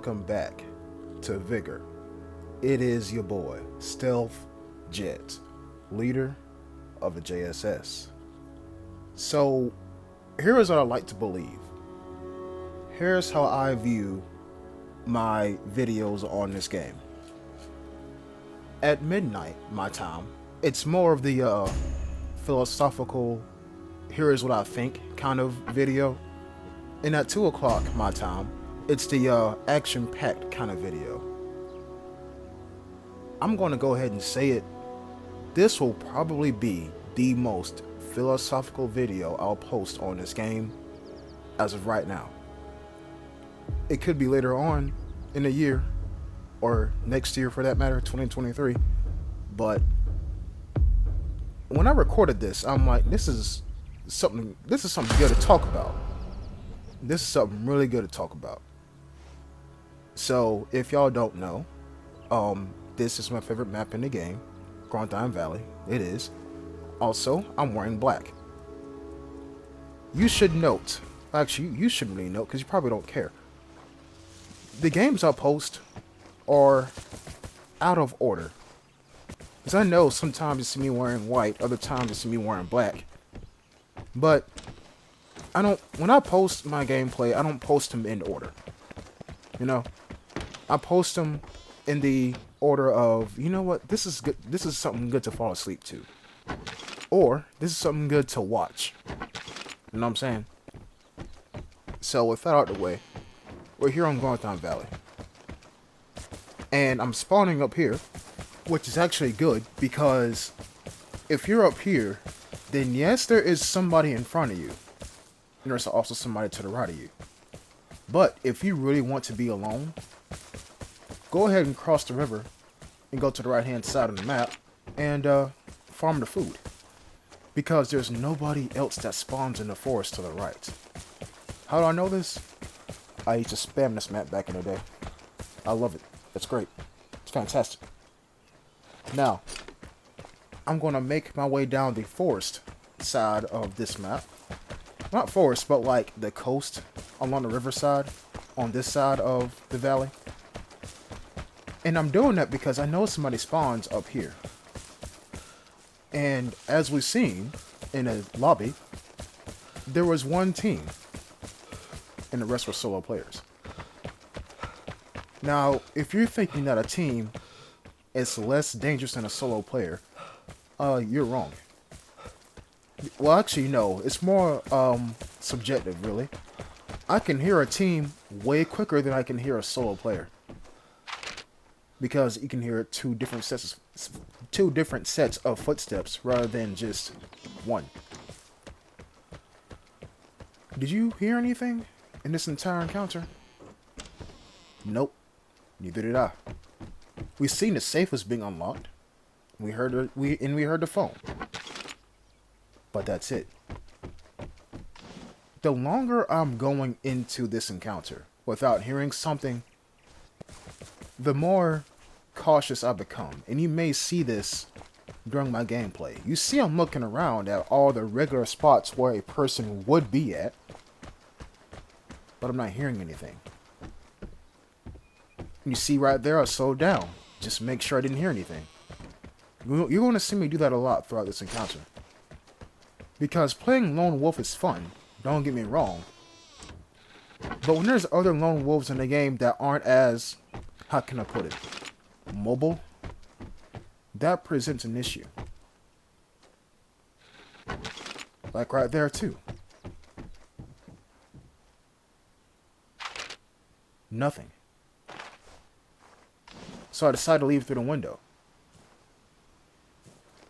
welcome back to Vigor. It is your boy, Stealth Jet, leader of the JSS. So, here is what I like to believe. Here's how I view my videos on this game. At midnight, my time, it's more of the philosophical, here is what I think kind of video. And at 2 o'clock, my time, it's the action-packed kind of video. I'm going to go ahead and say it. This will probably be the most philosophical video I'll post on this game as of right now. It could be later on in the year, or next year for that matter, 2023. But when I recorded this, I'm like, this is something good to talk about. This is something really good to talk about. So, if y'all don't know, this is my favorite map in the game, Grontheim Valley. It is. Also, I'm wearing black. You should note, actually, you shouldn't really note because you probably don't care. The games I post are out of order. Because I know sometimes you see me wearing white, other times you see me wearing black. But when I post my gameplay, I don't post them in order. You know? I post them in the order of, you know what, this is good. This is something good to fall asleep to. Or, this is something good to watch. You know what I'm saying? So, with that out of the way, we're here on Grontheim Valley. And I'm spawning up here, which is actually good, because if you're up here, then yes, there is somebody in front of you. And there's also somebody to the right of you. But if you really want to be alone, go ahead and cross the river and go to the right hand side of the map and farm the food. Because there's nobody else that spawns in the forest to the right. How do I know this? I used to spam this map back in the day. I love it. It's great. It's fantastic. Now, I'm going to make my way down the forest side of this map. Not forest, but like the coast along the riverside on this side of the valley. And I'm doing that because I know somebody spawns up here. And as we've seen in a lobby, there was one team and the rest were solo players. Now, if you're thinking that a team is less dangerous than a solo player, you're wrong. Well, actually, no. It's more subjective, really. I can hear a team way quicker than I can hear a solo player. Because you can hear two different sets of footsteps rather than just one. Did you hear anything in this entire encounter? Nope. Neither did I. We seen the safe was being unlocked. We heard the phone. But that's it. The longer I'm going into this encounter without hearing something, the more cautious I become. And you may see this during my gameplay. You see I'm looking around at all the regular spots where a person would be at, but I'm not hearing anything. You see right there, I slowed down. Just make sure I didn't hear anything. You're going to see me do that a lot throughout this encounter. Because playing Lone Wolf is fun, don't get me wrong. But when there's other Lone Wolves in the game that aren't as, how can I put it, mobile, that presents an issue. Like right there too. Nothing. So I decided to leave through the window.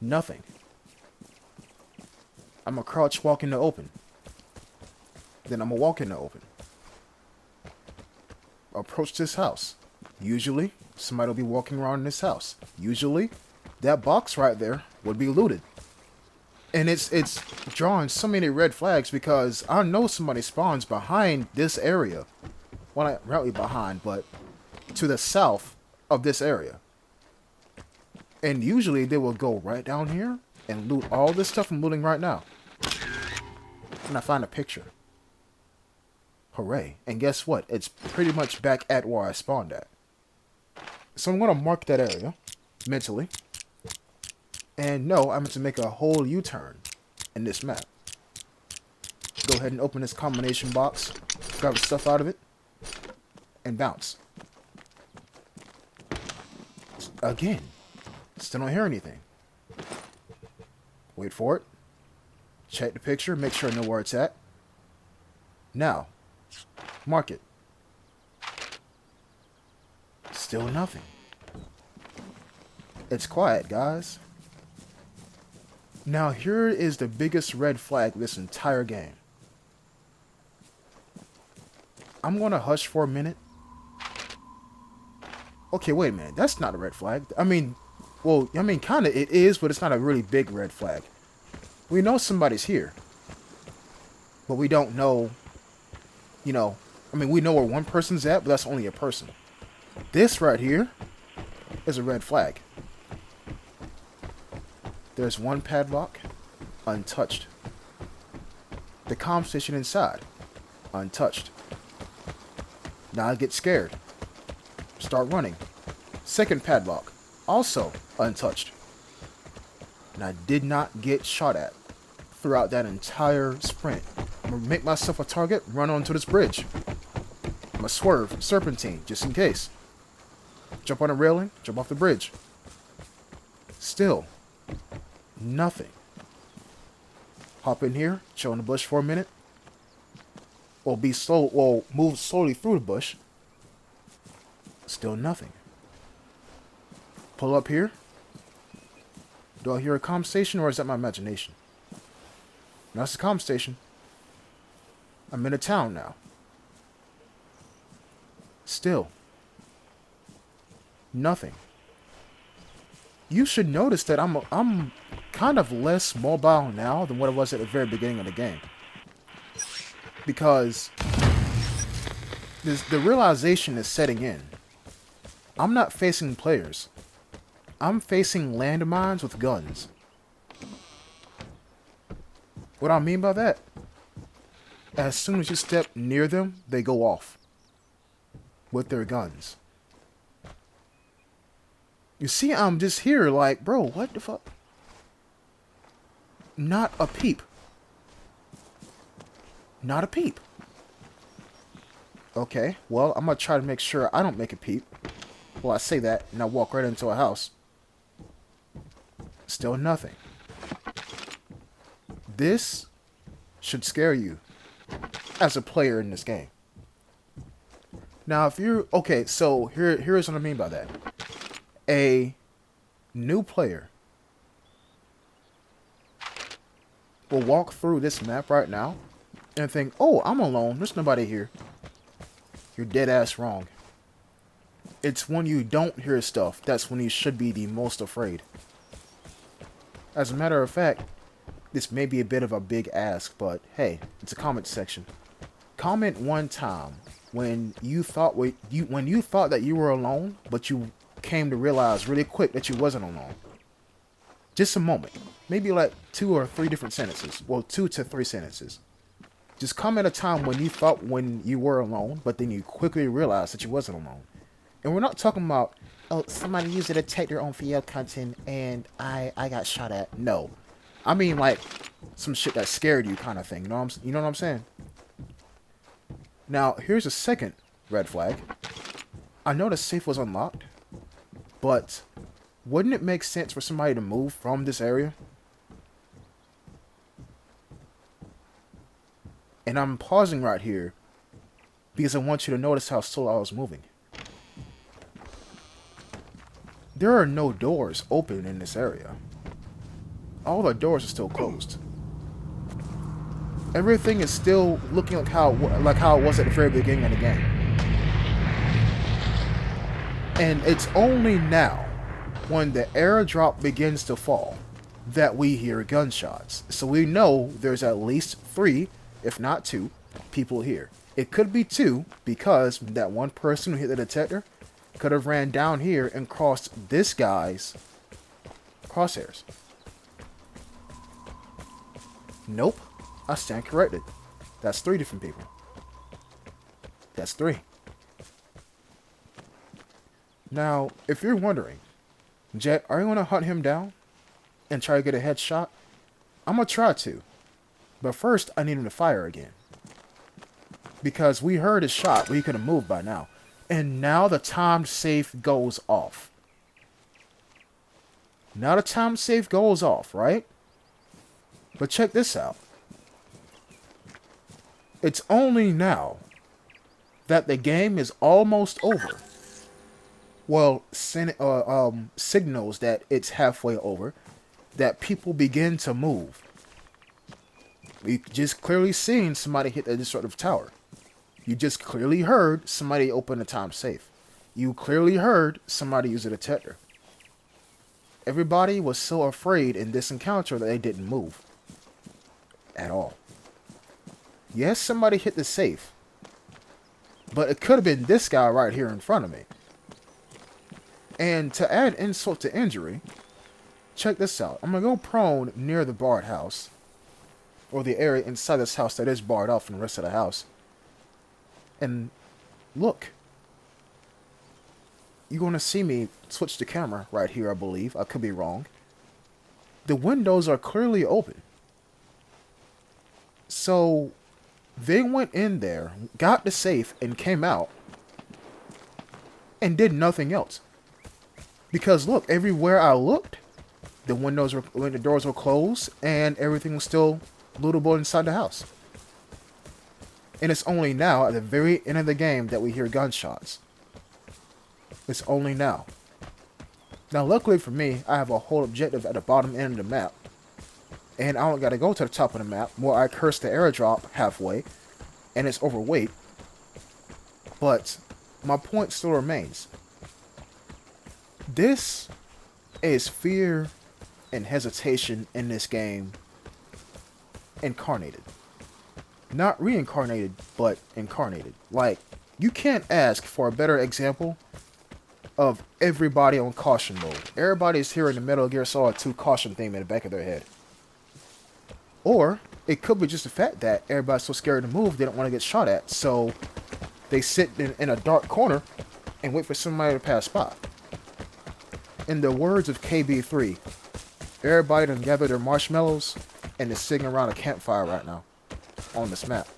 Nothing. I'm gonna crouch walk in the open. Then I'm gonna walk in the open. Approach this house. Usually, somebody will be walking around in this house. Usually, that box right there would be looted. And it's drawing so many red flags because I know somebody spawns behind this area. Well, not really behind, but to the south of this area. And usually they will go right down here and loot all this stuff I'm looting right now. And I find a picture. Hooray. And guess what? It's pretty much back at where I spawned at. So I'm going to mark that area mentally. And no, I'm going to make a whole U-turn in this map. Go ahead and open this combination box, grab the stuff out of it, and bounce. Again, still don't hear anything. Wait for it. Check the picture, make sure I know where it's at. Now, mark it. Still nothing. It's quiet, guys. Now here is the biggest red flag of this entire game. I'm gonna hush for a minute. Okay, wait a minute. That's not a red flag. I mean, kind of it is, but it's not a really big red flag. We know somebody's here. But we don't know, we know where one person's at, but that's only a person. This right here is a red flag. There's one padlock, untouched. The comm station inside, untouched. Now I get scared. Start running. Second padlock, also untouched. And I did not get shot at throughout that entire sprint. I'm going to make myself a target, run onto this bridge. I'm going to swerve, serpentine, just in case. Jump on a railing, jump off the bridge. Still, nothing. Hop in here, chill in the bush for a minute. Move slowly through the bush. Still nothing. Pull up here. Do I hear a comm station or is that my imagination? No, it's a comm station. I'm in a town now. Still. Nothing. You should notice that I'm kind of less mobile now than what I was at the very beginning of the game. Because the realization is setting in. I'm not facing players. I'm facing landmines with guns. What I mean by that? As soon as you step near them, they go off. With their guns. You see, I'm just here like, bro, what the fuck? Not a peep. Not a peep. Okay, well, I'm going to try to make sure I don't make a peep. Well, I say that, and I walk right into a house. Still nothing. This should scare you as a player in this game. Now, if you're... Okay, so here's what I mean by that. A new player will walk through this map right now and think, oh, I'm alone. There's nobody here. You're dead ass wrong. It's when you don't hear stuff that's when you should be the most afraid. As a matter of fact, this may be a bit of a big ask, but hey, it's a comment section. Comment one time when you thought that you were alone, but you came to realize really quick that you wasn't alone. Just a moment. Maybe like 2 or 3 different sentences. Well, 2 to 3 sentences. Just comment a time when you thought when you were alone, but then you quickly realized that you wasn't alone. And we're not talking about, oh, somebody used a detector on field content and I got shot at. No. I mean like some shit that scared you kind of thing. You know what I'm saying? Now, here's a second red flag. I know the safe was unlocked, but wouldn't it make sense for somebody to move from this area? And I'm pausing right here because I want you to notice how slow I was moving. There are no doors open in this area. All the doors are still closed. Everything is still looking like how it was at the very beginning of the game. And it's only now, when the airdrop begins to fall, that we hear gunshots. So we know there's at least 3, if not 2, people here. It could be 2, because that one person who hit the detector could have ran down here and crossed this guy's crosshairs. Nope. I stand corrected. That's 3 different people. That's 3. Now, if you're wondering, Jet, are you going to hunt him down and try to get a headshot? I'm going to try to. But first, I need him to fire again. Because we heard his shot, but he could have moved by now. And now the timed safe goes off. Now the timed safe goes off, right? But check this out. It's only now that the game is almost over. Well, signals that it's halfway over, that people begin to move. We just clearly seen somebody hit the destructive tower. You just clearly heard somebody open a time safe. You clearly heard somebody use a detector. Everybody was so afraid in this encounter that they didn't move. At all. Yes, somebody hit the safe. But it could have been this guy right here in front of me. And to add insult to injury, check this out. I'm going to go prone near the barred house. Or the area inside this house that is barred off from the rest of the house. And look. You're going to see me switch the camera right here, I believe. I could be wrong. The windows are clearly open. So, they went in there, got the safe, and came out. And did nothing else. Because look, everywhere I looked, the doors were closed, and everything was still lootable inside the house. And it's only now, at the very end of the game, that we hear gunshots. It's only now. Now, luckily for me, I have a whole objective at the bottom end of the map. And I don't gotta go to the top of the map, where I curse the airdrop halfway, and it's overweight. But, my point still remains. This is fear and hesitation in this game incarnated. Not reincarnated, but incarnated. Like, you can't ask for a better example of everybody on caution mode. Everybody's hearing the Metal Gear Solid 2 caution theme in the back of their head. Or, it could be just the fact that everybody's so scared to move, they don't want to get shot at. So, they sit in a dark corner and wait for somebody to pass by. In the words of KB3, everybody done gathered their marshmallows and is sitting around a campfire right now on this map.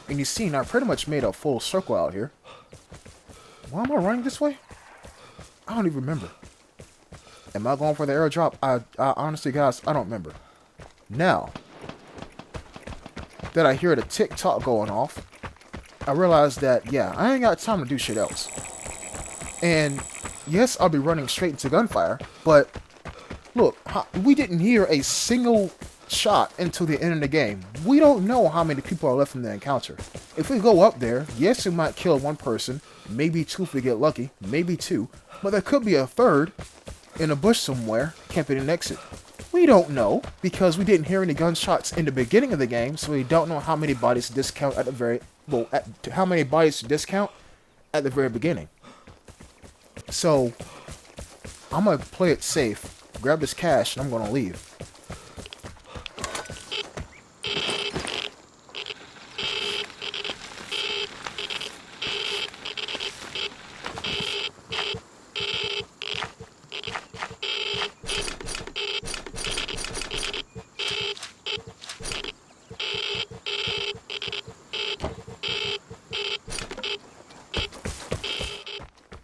And you see, I pretty much made a full circle out here. Why am I running this way? I don't even remember. Am I going for the airdrop? I honestly, guys, I don't remember. Now that I hear the tick-tock going off, I realize that, yeah, I ain't got time to do shit else. And yes, I'll be running straight into gunfire, but look, we didn't hear a single shot until the end of the game. We don't know how many people are left in the encounter. If we go up there, yes, we might kill one person, maybe 2 if we get lucky, maybe 2, but there could be a third in a bush somewhere, camping an exit. We don't know, because we didn't hear any gunshots in the beginning of the game, so we don't know how many bodies to discount at the very, how many bodies to discount at the very beginning. So, I'm going to play it safe, grab this cash, and I'm going to leave.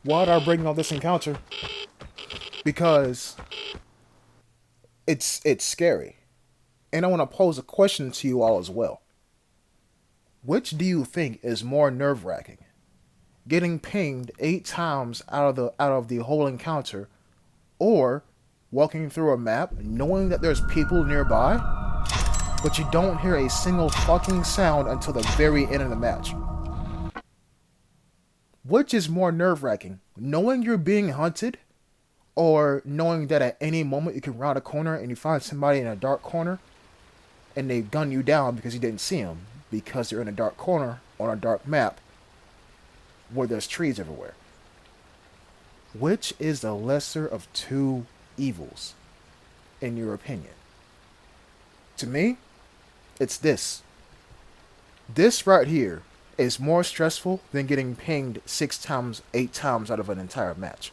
Why did I bring all this encounter? Because it's scary. And I want to pose a question to you all as well. Which do you think is more nerve-wracking? Getting pinged 8 times out of the whole encounter, or walking through a map knowing that there's people nearby, but you don't hear a single fucking sound until the very end of the match? Which is more nerve-wracking? Knowing you're being hunted, or knowing that at any moment you can round a corner and you find somebody in a dark corner and they gun you down because you didn't see them, because they're in a dark corner on a dark map where there's trees everywhere? Which is the lesser of 2 evils, in your opinion? To me, it's this. This right here is more stressful than getting pinged 6 times, 8 times out of an entire match.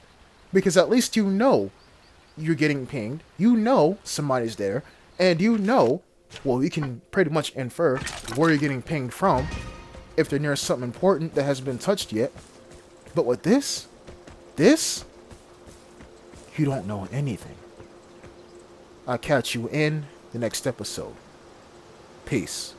Because at least you know you're getting pinged, you know somebody's there, and you know, well, you can pretty much infer where you're getting pinged from if they're near something important that hasn't been touched yet. But with this, you don't know anything. I'll catch you in the next episode. Peace.